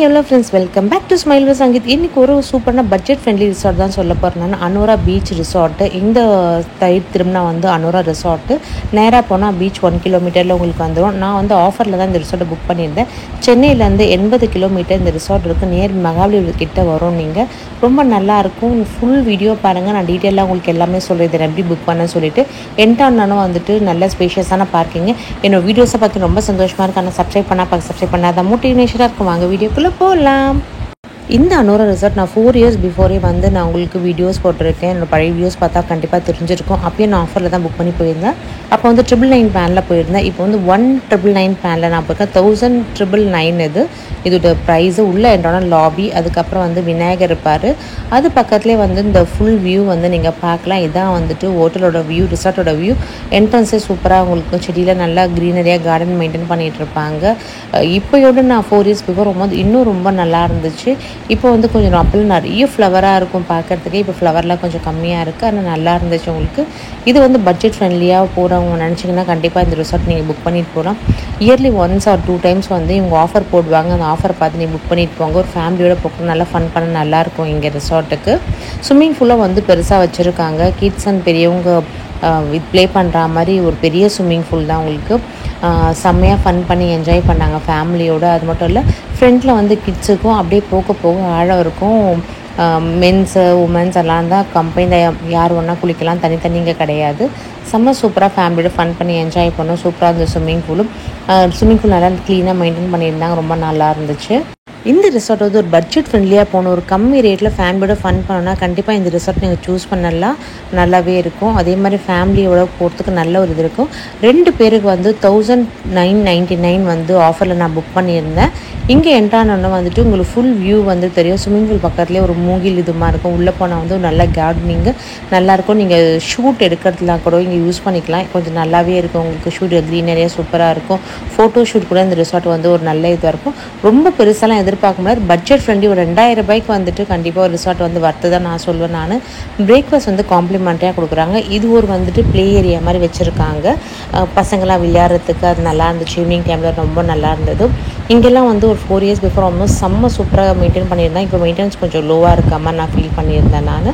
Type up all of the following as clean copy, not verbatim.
hello friends, welcome back to Smile with Sangeet. இன்னைக்கு ஒரு சூப்பரான பட்ஜெட் ஃப்ரெண்ட்லி ரிசார்ட் தான் சொல்ல போறேன். நான் அனோரா பீச் ரிசார்ட். இந்த தைட் திரும்பினா வந்து அனோரா ரிசார்ட். நேரா போனா பீச் 1 கிலோமீட்டர்ல உங்களுக்கு வந்துரும். நான் வந்து ஆஃபர்ல தான் இந்த ரிசார்ட்டை புக் பண்ணியிருந்தேன். சென்னையில இருந்து 80 கிலோமீட்டர் இந்த ரிசார்ட் இருக்கு. நியர் மகாபலிபுரம் கிட்ட வரும். நீங்க ரொம்ப நல்லா இருக்கும். ஃபுல் வீடியோ பாருங்க. நான் டீட்டெயிலாக உங்களுக்கு எல்லாமே சொல்லிடுறேன் எப்படி புக் பண்ண சொல்லிட்டு. என்டானாலும் வந்துட்டு நல்ல ஸ்பேஷியஸான பார்க்கிங். என்னோட வீடியோஸை பார்த்து ரொம்ப சந்தோஷமா இருக்கு. ஆனால் சப்ஸ்கிரைப் பண்ணாத மோட்டிவேஷனாக இருக்கும். வாங்க வீடியோக்குள்ளே போகலாம். இந்த அனோரா ரிசார்ட் நான் 4 இயர்ஸ் பிஃபோரே வந்து நான் உங்களுக்கு வீடியோஸ் போட்டிருக்கேன். என்னோட பழைய வீடியோஸ் பார்த்தா கண்டிப்பாக தெரிஞ்சிருக்கும். அப்பயே நான் ஆஃபரில் தான் புக் பண்ணி போயிருந்தேன். அப்போ வந்து 999 பிளானில் போயிருந்தேன். இப்போ வந்து 1999 பிளானில் நான் போயிருக்கேன். 1999 இதோட ப்ரைஸு உள்ளே என்னோட லாபி, அதுக்கப்புறம் வந்து விநாயகர் இருப்பார். அது பக்கத்துலேயே வந்து இந்த ஃபுல் வியூ வந்து நீங்கள் பார்க்கலாம். இதான் வந்துட்டு ஹோட்டலோட வியூ, ரிசார்ட்டோட வியூ. என்ட்ரன்ஸே சூப்பராக உங்களுக்கு செடியில் நல்லா க்ரீனரியாக கார்டன் மெயின்டைன் பண்ணிகிட்டு இருப்பாங்க. இப்போயோட நான் 4 இயர்ஸ் பிஃபோர் போகும்போது இன்னும் ரொம்ப நல்லா இருந்துச்சு. இப்போ வந்து கொஞ்சம் அப்பெல்லாம் நிறைய ஃப்ளவராக இருக்கும் பார்க்குறதுக்கே. இப்போ ஃப்ளவர்லாம் கொஞ்சம் கம்மியாக இருக்குது. ஆனால் நல்லா இருந்துச்சு உங்களுக்கு. இது வந்து பட்ஜெட் ஃப்ரெண்ட்லியாக போகிறவங்க நினச்சிங்கன்னா கண்டிப்பாக இந்த ரிசார்ட் நீங்கள் புக் பண்ணிட்டு போகலாம். இயர்லி 1 or 2 டைம்ஸ் வந்து இவங்க ஆஃபர் போடுவாங்க. அந்த ஆஃபர் பார்த்து நீங்கள் புக் பண்ணிட்டு போங்க. ஒரு ஃபேமிலியோட போக்கு நல்லா ஃபன் பண்ண நல்லாயிருக்கும் இங்கே ரிசார்ட்டுக்கு. ஸ்விம்மிங் ஃபூலாக வந்து பெருசாக வச்சுருக்காங்க. கிட்ஸ் அண்ட் பெரியவங்க ப்ளே பண்ணுற மாதிரி ஒரு பெரிய ஸ்விம்மிங் ஃபூல் தான் உங்களுக்கு. செம்மையாக ஃபன் பண்ணி என்ஜாய் பண்ணாங்க ஃபேமிலியோடு. அது மட்டும் இல்லை, ஃப்ரெண்டில் வந்து கிட்ஸுக்கும் அப்படியே போக போக ஆழம் இருக்கும். மென்ஸு உமன்ஸ் எல்லாம் தான் கம்பைனாக யார் ஒன்றா குளிக்கலாம், தனித்தனிங்க கிடையாது. செம்ம சூப்பராக ஃபேமிலியோட ஃபன் பண்ணி என்ஜாய் பண்ணோம். சூப்பராக இருந்தது ஸ்விம்மிங் பூல் நல்லா க்ளீனாக மெயின்டைன் பண்ணியிருந்தாங்க. ரொம்ப நல்லா இருந்துச்சு. இந்த ரிசார்ட் வந்து ஒரு பட்ஜெட் ஃப்ரெண்ட்லியாக போகணும், ஒரு கம்மி ரேட்டில் ஃபேமிலியோட ஃபன் பண்ணோன்னா கண்டிப்பாக இந்த ரிசார்ட் நீங்கள் சூஸ் பண்ணலாம். நல்லாவே இருக்கும். அதே மாதிரி ஃபேமிலியோட போகிறதுக்கு நல்ல ஒரு இது இருக்கும். 2 பேருக்கு வந்து 1999 வந்து ஆஃபரில் நான் புக் பண்ணியிருந்தேன். இங்கே என்ட்ரானோன்னா வந்துட்டு உங்களுக்கு ஃபுல் வியூ வந்து தெரியும். ஸ்விம்மிங் பூல் பக்கத்துலேயே ஒரு மூங்கில் இதுமாக இருக்கும். உள்ளே போனால் வந்து நல்ல கார்டனிங்கு நல்லாயிருக்கும். நீங்கள் ஷூட் எடுக்கிறதுலாம் கூட இங்கே யூஸ் பண்ணிக்கலாம். கொஞ்சம் நல்லாவே இருக்கும் உங்களுக்கு. ஷூட் க்ரீனரியாக சூப்பராக இருக்கும். ஃபோட்டோ ஷூட் கூட இந்த ரிசார்ட் வந்து ஒரு நல்ல இதாக இருக்கும். ரொம்ப பெருசாலாம் எதிர்பார்க்க முடியாது. Budget friendly. ஒரு 2000 ரூபாய்க்கு வந்துட்டு கண்டிப்பாக ஒரு ரிசார்ட் வந்து வர்த்து தான் நான் சொல்லுவேன். நான் பிரேக்ஃபாஸ்ட் வந்து காம்ப்ளிமெண்ட்டாக கொடுக்குறாங்க. இது ஒரு வந்துட்டு ப்ளே ஏரியா மாதிரி வச்சுருக்காங்க. பசங்களாம் விளையாடுறதுக்கு அது நல்லா இருந்துச்சு. ஈவினிங் டைமில் ரொம்ப நல்லா இருந்தது. இங்கெல்லாம் வந்து ஒரு 4 இயர்ஸ் பிஃபோர் ஆல்மோஸ்ட் செம்ம சூப்பராக மெயின்டைன் பண்ணியிருந்தேன். இப்போ மெயின்டெனன்ஸ் கொஞ்சம் லோவாக இருக்காமல் நான் ஃபீல் பண்ணியிருந்தேன் நான்.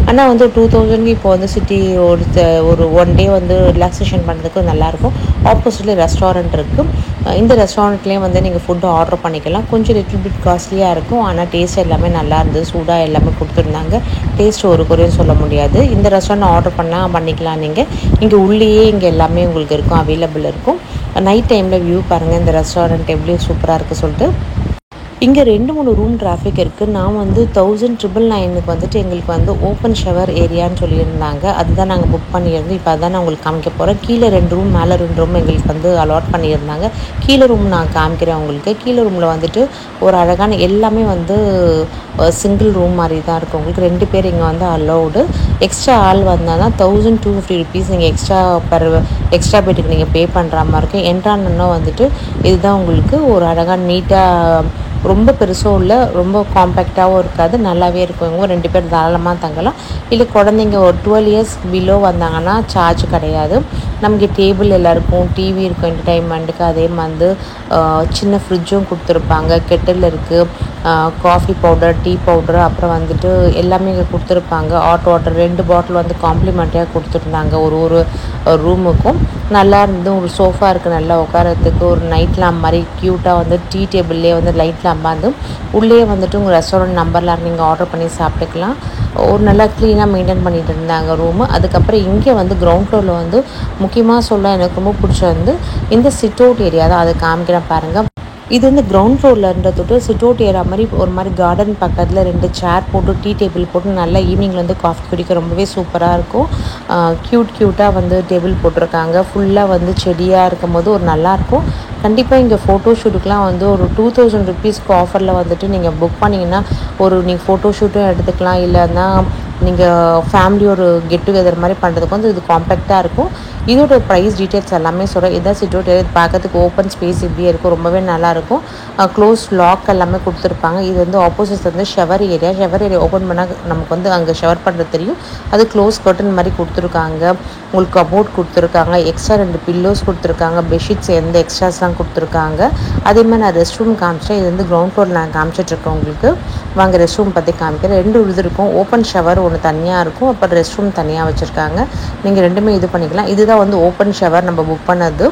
ஆனால் வந்து 2000 இப்போ வந்து சிட்டி ஒரு 1 டே வந்து ரிலாக்ஸேஷன் பண்ணுறதுக்கு நல்லாயிருக்கும். ஆப்போசிட்டில் ரெஸ்டாரண்ட் இருக்குது. இந்த ரெஸ்டாரண்ட்லேயும் வந்து நீங்கள் ஃபுட்டு ஆர்டர் பண்ணிக்கலாம். கொஞ்சம் லிட்டில் பிட் காஸ்ட்லியாக இருக்கும். ஆனால் டேஸ்ட் எல்லாமே நல்லா இருந்தது. சூடாக எல்லாமே கொடுத்துருந்தாங்க. டேஸ்ட் ஒரு குறையும் சொல்ல முடியாது. இந்த ரெஸ்டாரண்ட் ஆர்டர் பண்ணிக்கலாம். நீங்கள் இங்கே உள்ளேயே இங்கே எல்லாமே உங்களுக்கு இருக்கும், அவைலபிள் இருக்கும். நைட் டைமில் வியூ பாருங்கள். இந்த ரெஸ்டாரண்ட் எப்படி சூப்பராக இருக்குது சொல்லிட்டு. இங்கே 2-3 ரூம் டிராஃபிக் இருக்குது. நான் வந்து 1999 வந்துட்டு எங்களுக்கு வந்து ஓப்பன் ஷவர் ஏரியான்னு சொல்லியிருந்தாங்க. அதுதான் நாங்கள் புக் பண்ணியிருந்தோம். இப்போ அதான் நான் உங்களுக்கு காமிக்க போகிறேன். கீழே 2 ரூம், மேலே 2 ரூம் எங்களுக்கு வந்து அலாட் பண்ணியிருந்தாங்க. கீழே ரூம் நான் காமிக்கிறேன் உங்களுக்கு. கீழே ரூமில் வந்துட்டு ஒரு அழகான எல்லாமே வந்து சிங்கிள் ரூம் மாதிரி தான் இருக்கும் உங்களுக்கு. 2 பேர் இங்கே வந்து அலௌடு. எக்ஸ்ட்ரா ஆள் வந்தால் தான் 1250 ருபீஸ் நீங்கள் எக்ஸ்ட்ரா பெட்டுக்கு நீங்கள் பே பண்ணுற மாதிரி இருக்கும். என்ட்ரானா வந்துட்டு இதுதான் உங்களுக்கு ஒரு அழகான நீட்டாக, ரொம்ப பெருசும் இல்லை, ரொம்ப காம்பேக்டாகவும் இருக்காது. நல்லாவே இருக்கும். இவங்க 2 பேர் தாராளமாக தங்கலாம். இல்லை குழந்தைங்க ஒரு 12 இயர்ஸ் பிலோ வந்தாங்கன்னா சார்ஜ் கிடையாது. நமக்கு டேபிள் எல்லாம் இருக்கும், டிவி இருக்கும் என்டர்டைன்மெண்ட்டுக்கு. அதே மாதிரி சின்ன ஃப்ரிட்ஜும் கொடுத்துருப்பாங்க. கெட்டில் இருக்குது, காஃபி பவுடர், டீ பவுடர், அப்புறம் வந்துட்டு எல்லாமே இங்கே கொடுத்துருப்பாங்க. ஹாட் வாட்டர் 2 பாட்டில் வந்து காம்ப்ளிமெண்ட்டாக கொடுத்துருந்தாங்க ஒரு ரூமுக்கும். நல்லா இருந்தது. ஒரு சோஃபா இருக்குது நல்லா உட்காரத்துக்கு. ஒரு நைட் லேம்ப் மாதிரி க்யூட்டாக வந்து டீ டேபிள்லேயே வந்து லைட் லேம்ப் வந்து உள்ளே வந்துட்டு உங்கள் ரெஸ்டாரண்ட் நம்பரில் நீங்கள் ஆர்டர் பண்ணி சாப்பிட்டுக்கலாம். ஒரு நல்லா க்ளீனாக மெயின்டைன் பண்ணிட்டு இருந்தாங்க ரூமு. அதுக்கப்புறம் இங்கே வந்து கிரவுண்ட் ஃப்ளோரில் வந்து முக்கியமாக சொல்ல எனக்கு ரொம்ப பிடிச்ச வந்து இந்த சிட் அவுட் ஏரியா தான். அதை காமிக்கிறேன் பாருங்கள். இது வந்து கிரவுண்ட் ஃப்ளோர்லன்றதோட்டு சிட் அவுட் ஏரியா மாதிரி ஒரு மாதிரி கார்டன் பக்கத்தில் 2 சேர் போட்டு டீ டேபிள் போட்டு நல்லா ஈவினிங்கில் வந்து காஃபி குடிக்க ரொம்பவே சூப்பராக இருக்கும். க்யூட்டாக வந்து டேபிள் போட்டிருக்காங்க. ஃபுல்லாக வந்து செடியாக இருக்கும் போது ஒரு நல்லாயிருக்கும். கண்டிப்பாக இங்கே ஃபோட்டோ ஷூட்டுக்கெலாம் வந்து ஒரு 2000 ருபீஸ்க்கு ஆஃபரில் வந்துட்டு நீங்கள் புக் பண்ணிங்கன்னா நீங்கள் ஃபோட்டோ ஷூட்டும் எடுத்துக்கலாம். இல்லைன்னா நீங்கள் ஃபேமிலி ஒரு கெட் டுகெதர் மாதிரி பண்ணுறதுக்கு வந்து இது காம்பேக்டாக இருக்கும். இதோட ப்ரைஸ் டீட்டெயில்ஸ் எல்லாமே சொல்கிறேன். இதான் சிட்டோட் ஏரியா, பார்க்கறதுக்கு ஓப்பன் ஸ்பேஸ் இப்படியே இருக்கும், ரொம்பவே நல்லாயிருக்கும். க்ளோஸ் லாக் எல்லாமே கொடுத்துருப்பாங்க. இது வந்து ஆப்போசிட் வந்து ஷவர் ஏரியா ஓப்பன் பண்ணால் நமக்கு வந்து அங்கே ஷவர் பண்ணுறது தெரியும். அது க்ளோஸ் கர்டன் மாதிரி கொடுத்துருக்காங்க. உங்களுக்கு கபோர்ட் கொடுத்துருக்காங்க, எக்ஸ்ட்ரா 2 பில்லோஸ் கொடுத்துருக்காங்க, பெட்ஷீட்ஸ் எந்த எக்ஸ்ட்ராஸ்லாம் கொடுத்துருக்காங்க. அதே மாதிரி நான் ரெஸ்ட் ரூம் காமிச்சேன். இது வந்து கிரவுண்ட் ஃப்ளோர் நான் காமிச்சிட்ருக்கேன் உங்களுக்கு. வாங்க ரெஸ்ட் ரூம் பற்றி காமிக்கிறேன். 2 இது இருக்கும். ஓப்பன் ஷவர் ஒன்று தனியாக இருக்கும், அப்புறம் ரெஸ்ட் ரூம் தனியாக வச்சுருக்காங்க. நீங்கள் ரெண்டுமே இது பண்ணிக்கலாம். இதுதான் வந்து ஓப்பன் ஷவர் நம்ம புக் பண்ணது.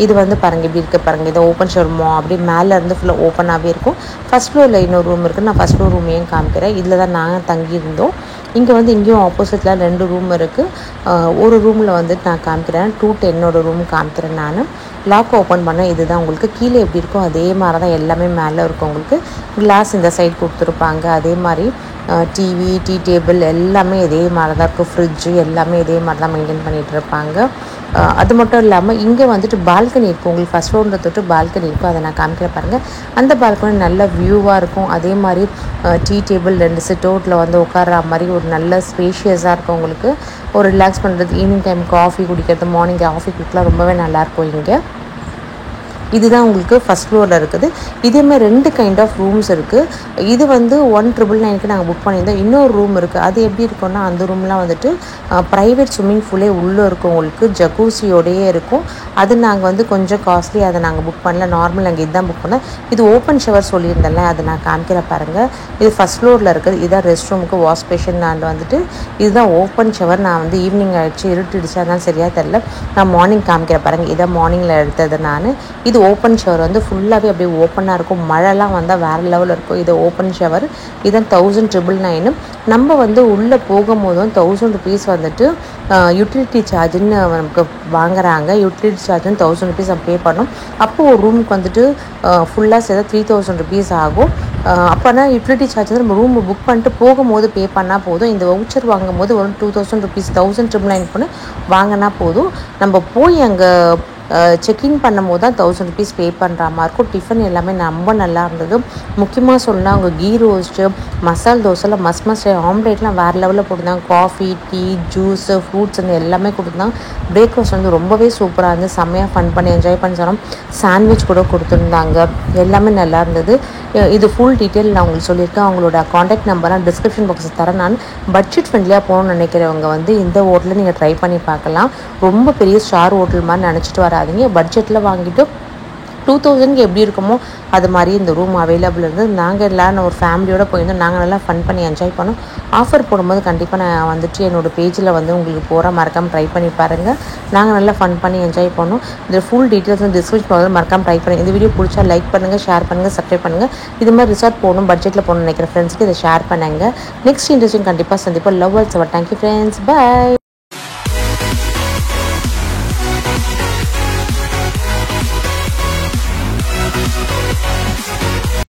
இது வந்து பாருங்கள் இப்படி இருக்க பாருங்கள். இதை ஓப்பன் ஷவர் அப்படியே மேலே இருந்து ஃபுல்லாக ஓப்பனாகவே இருக்கும். ஃபஸ்ட் ஃப்ளோரில் இன்னொரு ரூம் இருக்குது. நான் ஃபஸ்ட் ஃப்ளோர் ரூமையும் காமிக்கிறேன். இதில் தான் நாங்கள் தங்கியிருந்தோம். இங்கே வந்து இங்கேயும் ஆப்போசிட்டில் 2 ரூம் இருக்குது. ஒரு ரூமில் வந்துட்டு நான் காமிக்கிறேன். 210 ரூம் காமிக்கிறேன் நான். லாக் ஓப்பன் பண்ணால் இதுதான் உங்களுக்கு. கீழே எப்படி இருக்கும் அதே மாதிரி தான் எல்லாமே மேலே இருக்கும். உங்களுக்கு கிளாஸ் இந்த சைடு கொடுத்துருப்பாங்க. அதே மாதிரி டிவி, டீ டேபிள் எல்லாமே இதே மாதிரி தான் இருக்கும். ஃப்ரிட்ஜு எல்லாமே இதே மாதிரி தான் மெயின்டைன் பண்ணிகிட்டு இருப்பாங்க. அது மட்டும் இல்லாமல் இங்கே வந்துட்டு பால்கனி இருக்கும். உங்களுக்கு ஃபஸ்ட் ஃப்ளோரில் தொட்டு பால்கனி இருக்கும். அதை நான் காமிக்கிற பாருங்கள். அந்த பால்கனி நல்ல வியூவாக இருக்கும். அதே மாதிரி டீ டேபிள் 2 சிட்டவுட்டில் வந்து உட்கார்ற மாதிரி ஒரு நல்ல ஸ்பேஷியஸாக இருக்கும். உங்களுக்கு ஒரு ரிலாக்ஸ் பண்ணுறது, ஈவினிங் டைம் காஃபி குடிக்கிறது, மார்னிங் காஃபி குடிக்கலாம், ரொம்பவே நல்லாயிருக்கும் இங்கே. இதுதான் உங்களுக்கு ஃபஸ்ட் ஃப்ளோரில் இருக்குது. இதேமாதிரி 2 கைண்ட் ஆஃப் ரூம்ஸ் இருக்குது. இது வந்து 1999க்கு நாங்கள் புக் பண்ணியிருந்தோம். இன்னொரு ரூம் இருக்குது. அது எப்படி இருக்குன்னா அந்த ரூம்லாம் வந்துட்டு ப்ரைவேட் ஸ்விம்மிங் பூலே உள்ளே இருக்கும். உங்களுக்கு ஜக்கூசியோடையே இருக்கும். அது நாங்கள் வந்து கொஞ்சம் காஸ்ட்லி, அதை நாங்கள் புக் பண்ணல. நார்மல் நாங்கள் இதுதான் புக் பண்ணோம். இது ஓப்பன் ஷவர் சொல்லியிருந்தேன்ல, அதை நான் காமிக்கிற பாருங்கள். இது ஃபஸ்ட் ஃப்ளோரில் இருக்குது. இதுதான் ரெஸ்ட் ரூமுக்கு வாஷ் பேஷன். நான் வந்துட்டு இதுதான் ஓப்பன் ஷவர். நான் வந்து ஈவினிங் ஆகிடுச்சு, இருட்டுடுச்சு, அதனால் சரியாக தெரில. நான் மார்னிங் காமிக்கிற பாருங்கள். இதான் மார்னிங்கில் எடுத்தது நான். இது ஓப்பன் ஷவர் வந்து ஃபுல்லாகவே அப்படியே ஓப்பனாக இருக்கும். மழைலாம் வந்தால் வேறு லெவலில் இருக்கும். இது ஓப்பன் ஷவர். இதான் 1999. நம்ம வந்து உள்ளே போகும்போதும் 1000 rupees வந்துட்டு யூட்டிலிட்டி சார்ஜுன்னு நமக்கு வாங்குறாங்க. யூட்டிலிட்டி சார்ஜுன்னு 1000 rupees நம்ம பே பண்ணோம். அப்போது ஒரு ரூமுக்கு வந்துட்டு ஃபுல்லாக சேர்த்தா 3000 rupees ஆகும். அப்போனா யூட்டிலிட்டி சார்ஜ் வந்து நம்ம ரூம் புக் பண்ணிட்டு போகும்போது பே பண்ணால் போதும். இந்த வவுச்சர் வாங்கும்போது ஒரு 2000 rupees 1999 பண்ணி வாங்கினா போதும். நம்ம போய் அங்கே செக்இன் பண்ணும்போது தான் 1000 rupees பே பண்ணுற மாதிரி இருக்கும். டிஃபன் எல்லாமே ரொம்ப நல்லா இருந்தது. முக்கியமாக சொல்லலாம், அவங்க கீ ரோஸ்ட்டு, மசால் தோசைலாம் மஸ்ட் ஆம்லேட்லாம் வேறு லெவலில் போட்டிருந்தாங்க. காஃபி, டீ, ஜூஸு, ஃப்ரூட்ஸ் எல்லாமே கொடுத்துருந்தாங்க. பிரேக்ஃபாஸ்ட் வந்து ரொம்பவே சூப்பராக இருந்து செம்மையாக ஃபன் பண்ணி என்ஜாய் பண்ணி சொன்னோம். சாண்ட்விச் கூட கொடுத்துருந்தாங்க. எல்லாமே நல்லா இருந்தது. இது ஃபுல் டீட்டெயில் நான் உங்களுக்கு சொல்லியிருக்கேன். அவங்களோட காண்டாக்ட் நம்பர்லாம் டிஸ்கிரிப்ஷன் பாக்ஸில் தரேன். நான் பட்ஜெட் ஃப்ரெண்ட்லியாக போகணும்னு நினைக்கிறவங்க வந்து இந்த ஹோட்டலில் நீங்கள் ட்ரை பண்ணி பார்க்கலாம். ரொம்ப பெரிய ஸ்டார் ஹோட்டல் மாதிரி நினச்சிட்டு வராதிங்க. பட்ஜெட்டில் வாங்கிட்டு 2000க்கு எப்படி இருக்குமோ அது மாதிரி இந்த ரூம் அவைலபிள் இருந்தது. நாங்கள் எல்லாம் ஒரு ஃபேமிலியோடு போயிருந்தோம். நாங்கள் நல்லா ஃபன் பண்ணி என்ஜாய் பண்ணோம். ஆஃபர் போடும்போது கண்டிப்பாக நான் வந்துட்டு என்னோடய பேஜில் வந்து உங்களுக்கு போகிற மறக்காமல் ட்ரை பண்ணி பாருங்கள். நாங்கள் நல்லா ஃபன் பண்ணி என்ஜாய் பண்ணோம். இதில் ஃபுல் டீட்டெயில்ஸ் வந்து டிஸ்கிரிப்ஷன் பாக்ஸில் மறக்காமல் ட்ரை பண்ணுங்கள். இந்த வீடியோ பிடிச்சா லைக் பண்ணுங்கள், ஷேர் பண்ணுங்கள், சப்ஸ்கிரைப் பண்ணுங்கள். இது மாதிரி ரிசார்ட் போகணும், பட்ஜெட்டில் போகணும்னு நினைக்கிற ஃப்ரெண்ட்ஸ்க்கு இதை ஷேர் பண்ணுங்கள். நெக்ஸ்ட் இன்ட்ரெஸ்டிங் கண்டிப்பாக சந்திப்போம். லவ் அல் சவர். Thank you friends. பை.